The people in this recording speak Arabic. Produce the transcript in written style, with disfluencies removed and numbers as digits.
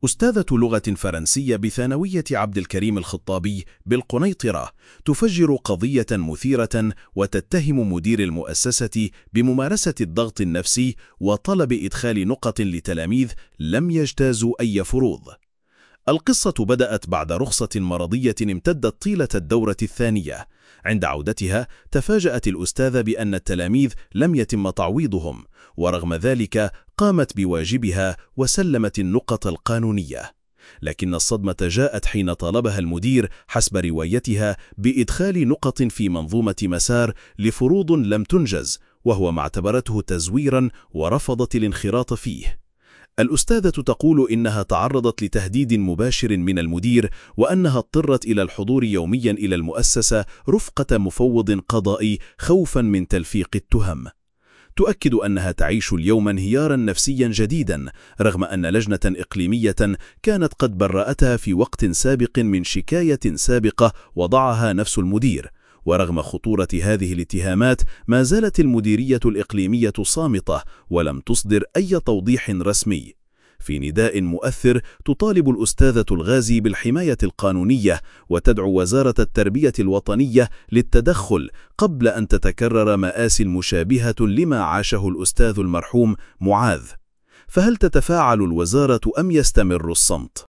أستاذة لغة فرنسية بثانوية عبد الكريم الخطابي بالقنيطرة تفجر قضية مثيرة وتتهم مدير المؤسسة بممارسة الضغط النفسي وطلب إدخال نقط لتلاميذ لم يجتازوا أي فروض. القصة بدأت بعد رخصة مرضية امتدت طيلة الدورة الثانية. عند عودتها تفاجأت الأستاذة بأن التلاميذ لم يتم تعويضهم، ورغم ذلك قامت بواجبها وسلمت النقط القانونية. لكن الصدمة جاءت حين طالبها المدير حسب روايتها بإدخال نقط في منظومة مسار لفروض لم تنجز، وهو ما اعتبرته تزويرا ورفضت الانخراط فيه. الأستاذة تقول إنها تعرضت لتهديد مباشر من المدير، وأنها اضطرت إلى الحضور يوميا إلى المؤسسة رفقة مفوض قضائي خوفا من تلفيق التهم. تؤكد أنها تعيش اليوم انهيارا نفسيا جديدا، رغم أن لجنة إقليمية كانت قد برأتها في وقت سابق من شكاية سابقة وضعها نفس المدير. ورغم خطورة هذه الاتهامات ما زالت المديرية الإقليمية صامتة ولم تصدر أي توضيح رسمي. في نداء مؤثر تطالب الأستاذة الغازي بالحماية القانونية وتدعو وزارة التربية الوطنية للتدخل قبل أن تتكرر مآسي مشابهة لما عاشه الأستاذ المرحوم معاذ. فهل تتفاعل الوزارة أم يستمر الصمت؟